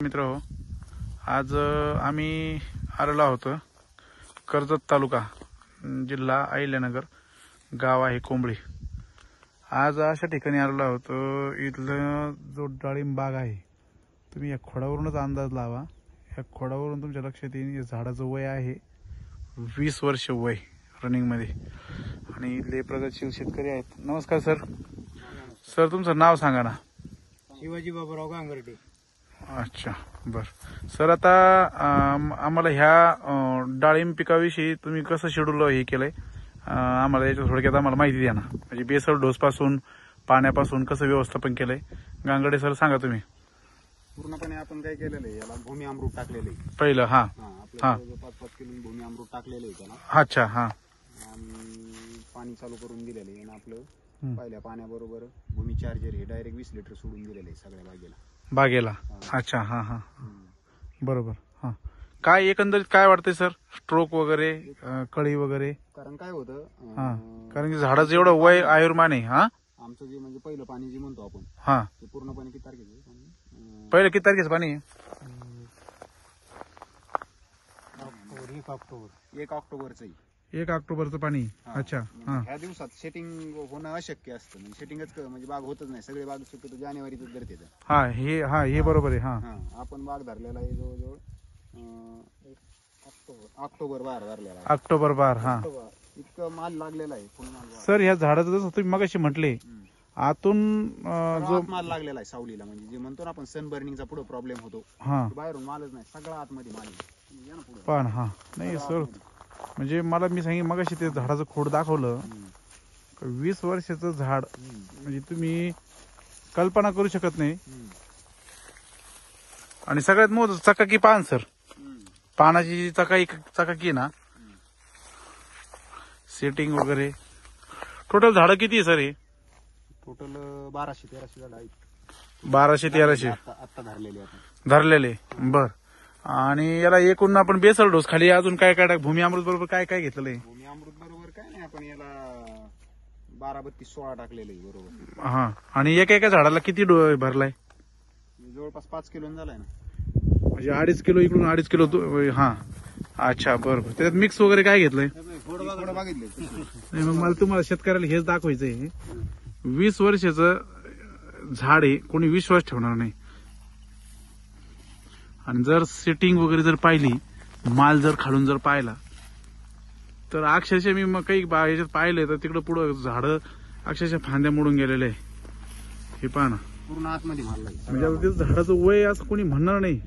मित्र हो, आज आम्ही आलेलो आहोत कर्जत तालुका, जिल्हा अहिल्यानगर, गाव आहे कोंबळी. आज अशा ठिकाणी आलेलो आहोत. इथलं जो डाळिंब बाग आहे, तुम्ही या खोडावरूनच अंदाज लावा. या खोडावरून तुमच्या लक्षात येईल झाडाचं वय आहे 20 वर्ष वय रनिंग मध्ये. आणि इथले प्रगतशील शेतकरी आहेत. नमस्कार सर. सर तुमचं नाव सांगा ना. शिवाजी बाबूराव गांगर्डे. अच्छा, बर सर. आता आम्हाला ह्या डाळिंब पिकाविषयी तुम्ही कसं शेड्यूल हे केलंय, आम्हाला याच्या थोडक्यात आम्हाला माहिती द्या ना. म्हणजे बेसल डोस पासून पाण्यापासून कसं व्यवस्थापन केलंय. गांगर्डे सर सांगा तुम्ही. पूर्णपणे आपण काय केलेलं आहे, याला भूमी अमृत टाकलेलं आहे पहिलं. हा आपल्या 5-5 किलो भूमी अमृत टाकलेलं आहे त्याला. अच्छा. हा आणि पाणी चालू करून दिलेलं आहे. आणि आपलं पहिल्या पाण्याबरोबर भूमी चार्जर हे डायरेक्ट 20 लिटर सोडून दिलेलं आहे सगळ्या बागेला. अच्छा. हा हा बरोबर. हा काय एकंदरीत काय वाटतंय सर, स्ट्रोक वगैरे, कळी वगैरे? कारण काय होतं, कारण की झाडाचं एवढं वय आयुर्मान आहे. हा आमचं जे म्हणजे पहिलं पाणी जे म्हणतो आपण, हा ते पूर्णपणे किती तारखेचं? पहिलं किती तारखेचं पाणी आहे? 1 ऑक्टोबरचं. 1 ऑक्टोबरचं पाणी. अच्छा. हा ह्या दिवसात सेटिंग होणं अशक्य असतं. म्हणजे सेटिंगच म्हणजे बाग होतच नाही. सगळे बाग शक्यतो जानेवारीतच धरते. हे बरोबर आहे. हा आपण बाग धरलेला आहे जवळजवळ ऑक्टोबर 12 धरलेला आहे. ऑक्टोबर 12. हा इतकं माल लागलेला आहे. फुल माल सर ह्या झाडाचं जसं तुम्ही मगाशी म्हटले, आतून जो माल लागलेला आहे सावलीला. म्हणजे जे म्हणतो ना आपण सन बर्निंगचा पुढे प्रॉब्लेम होतो, बाहेरून मालच नाही, सगळा आतमध्ये माल आहे. पण हा नाही सर, म्हणजे मला मी सांगितलं मगाशी ते झाडाचं खोड दाखवलं. 20 वर्षाचं झाड, म्हणजे तुम्ही कल्पना करू शकत नाही. आणि सगळ्यात मोठं चकाकी पान सर, पानाची चकाकी ना, सेटिंग वगैरे. टोटल झाडं किती आहे सर हे? टोटल 1200-1300 झाड आहेत. 1200-1300 आता धरलेले. बर. आणि याला एकूण आपण बेसल डोस खाली अजून काय काय भूमी अमृत बरोबर काय काय घेतलेलं आहे? भूमी अमृत बरोबर काय नाही, आपण याला 12-32-16 टाकलेलं आहे बरोबर. हा. आणि एका झाडाला किती भरलाय? जवळपास 5 किलो झालाय ना. म्हणजे 2.5 किलो इकडून 2.5 किलो. हा अच्छा, बरोबर. त्याच्यात मिक्स वगैरे काय घेतलंय? मग मला तुम्हाला शेतकऱ्याला हेच दाखवायचंय. 20 वर्षाचं झाड आहे, कोणी विश्वास ठेवणार नाही. आणि जर सेटिंग वगैरे जर पाहिली, माल जर खालून जर पाहिला, तर अक्षरशः मी मग काही याच्यात पाहिलंय तर तिकडं पुढं झाड अक्षरशः फांद्या मोडून गेलेले आहे. हे पहा ना, पूर्ण आतमध्ये माल आहे. म्हणजे झाडाचं वय असं कोणी म्हणणार नाही.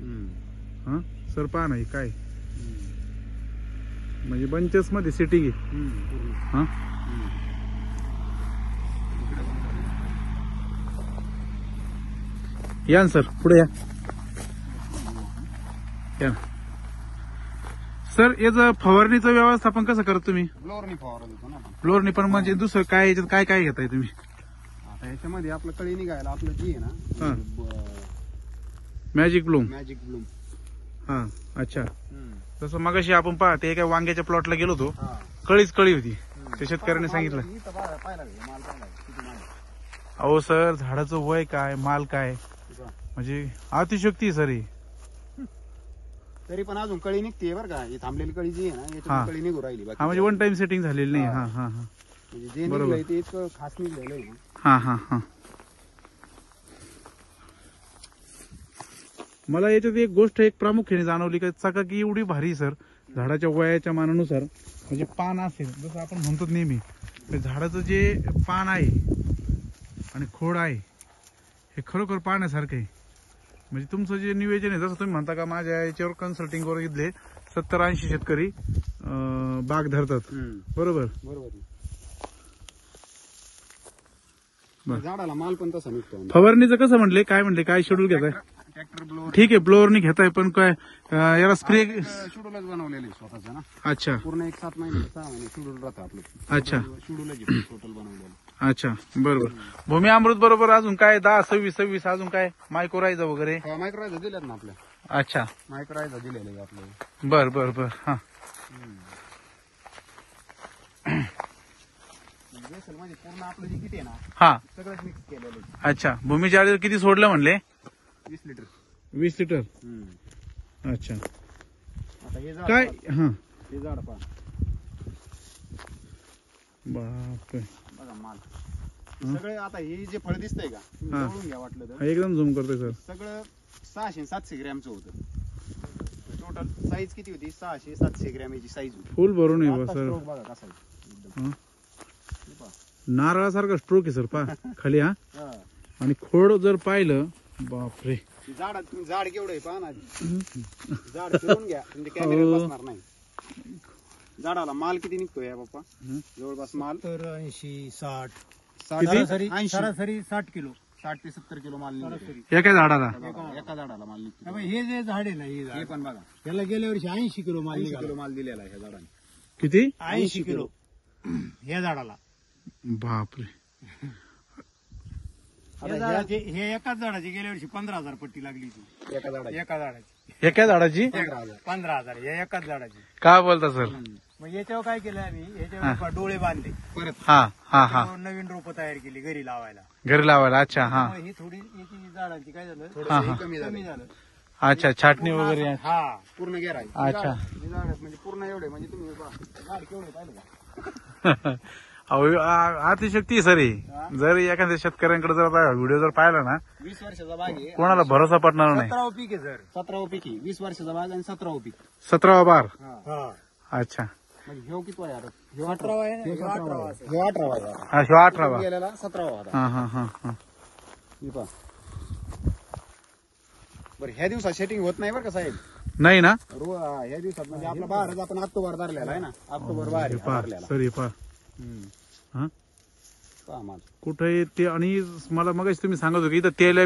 हा सर पहा ना, हे काय म्हणजे बंचेस मध्ये सेटिंग आहे. हा या ना सर, पुढे या. सर याचं फवारणीचं व्यवस्थापन कसं करत तुम्ही? ब्लोअरनी फवारा देतो ना. ब्लोअरनी. पण म्हणजे दुसरं काय याच्यात काय काय घेताय तुम्ही? आता याच्यामध्ये आपलं कळी निघायला आपलं जी आहे ना, मॅजिक ब्लूम. Magic Bloom. हा अच्छा. तसं मगाशी आपण पाहते एका वांग्याच्या प्लॉटला गेलो होतो, कळी होती. ते शेतकऱ्याने सांगितलं. अहो सर, झाडाचं वय काय, माल काय, म्हणजे अतिशयोक्ती सर ही. तरी पण अजून कळी निघते बरं का. ही थांबलेली कळी जी आहे ना, याच्यात कळी निघू राहिली. हा म्हणजे वन टाइम सेटिंग झालेली नाही. हा हा हा म्हणजे जे निघलंय ते इतकं खास निघलेलं आहे. हा हा हा. मला याच्यात एक गोष्ट एक प्रामुख्याने जाणवली का, चकाकी एवढी भारी सर झाडाच्या वयाच्या मानानुसार. म्हणजे पान असेल, जसं आपण म्हणतो नेहमी, झाडाचं जे पान आहे आणि खोड आहे हे खरोखर पाहण्यासारखं आहे. म्हणजे तुमचं जे नियोजन आहे, जसं तुम्ही म्हणता का माझ्या याच्यावर कन्सल्टिंग वर इथले 70-80 शेतकरी बाग धरतात. बरोबर. झाडाला माल पण तसा निघतो. फवारणीचं कसं म्हटले, काय म्हटले, काय शेड्यूल घेताय? Tractor blower. ठीक आहे, ब्लोअरनी घेताय, पण काय याला स्प्रे शेड्यूलच बनवलेलं आहे स्वतःचं ना. अच्छा. पूर्ण 1-7 महिने 6 महिने शेड्यूल राहतं आपलं. अच्छा. शेड्यूलच टोटल बनवलेलं. अच्छा बरोबर. भूमी अमृत बरोबर अजून काय 10-26 अजून काय मायक्रोरायझा वगैरे? मायक्रोरायझा दिल्यात ना आपल्या. अच्छा. मायक्रोरायझा दिलेलं आहे आपलं. बर बर बर. हा मध्ये पूर्ण आपलं जे किती आहे ना, हा सगळंच मिक्स केलेलं आहे. अच्छा. भूमी चार्जर किती सोडलं म्हणले? 20 लिटर. 20 लिटर. हम्म. अच्छा. आता हे झाड काय पहा. हा हे झाड पहा बापरे. बघा माल सगळे. आता हे जे फळ दिसतंय का तुम्ही हा. जवळून घ्या वाटलं तर हा, एकदम झूम करतोय सर. सगळं 600-700 ग्रॅमचं होतं. टोटल साईज किती होती? 600-700 ग्रॅम याची साईज होती. फुल भरून आहे आता बा सर. stroke बघा कसा आहे एकदम. हा. हे पहा. नारळासारखा स्ट्रोक आहे सर पा खाली. हा हा. आणि खोड जर पाहिलं बापरे. झाड तुम्ही झाड केवढं आहे पहा ना. झाड फिरवून घ्या म्हणजे कॅमेऱ्यात बसणार नाही. झाडाला माल किती निघतोय बाप्पा? जवळपास माल 80, 60. सरासरी 80 सरासरी 60 किलो. 60 ते 70 किलो माल निघतो. एका झाडाला. एका झाडाला माल निघतो. त्यामुळे हे जे झाड आहे ना, हे हे झाड पण बघा त्याला गेल्या वर्षी 80 किलो माल 80 निघाला. किलो माल दिलेला आहे ह्या झाडाने. किती? 80 किलो या झाडाला. बापरे. या झाडाची हे एकाच झाडाची गेल्या वर्षी 15,000 पट्टी लागली होती. एका झाडाची एका झाडाची एका झाडाची 15,000 हे एकाच झाडाची. काय बोलता सर? मग याच्यावर काय केलं आम्ही? याच्यावर डोळे बांधले. परत हा हा हा. त्याच्यावर नवीन रोपं तयार केली घरी लावायला. घरी लावायला. अच्छा. हा मग ही थोडी याची झाडांची काय झालं, थोडं हा. कमी कमी झालं. झालं. अच्छा. छाटणी वगैरे. हा पूर्ण गेराय. अच्छा. झाड म्हणजे पूर्ण एवढे म्हणजे तुम्ही पहा, झाड केवढे पाहिलं का? अहो अतिशक्ती सर ही. जर एखाद्या शेतकऱ्यांकडे जर व्हिडिओ जर पाहिला ना 20 वर्षाचा बाग आहे. कोणाला भरोसा पडणार नाही. 17 पीक आहे सर. 17 पिकी 20 वर्षाचा बाग आणि 17 पीक. 17वा बार. हा. हा अच्छा. म्हणजे ह्यो किती आहे आता? 18 आहे ना, ह्यो 18 18 ह्यो 18 आहे आता. हा ह्यो 18वा. गेलेला 17 होता. हा हा हा हा. हे पहा. बरं ह्या दिवसात सेटिंग होत नाही बरं का साहेब. नाही ना. ह्या दिवसात म्हणजे आपला बहारच आपण ऑक्टोबर धरलेला आहे ना. ऑक्टोबर बहार आहे हा धरलेला. सर हे पहा. हा पहा माल. कुठे ते. आणि मला मग तुम्ही सांगत होते इथं तेल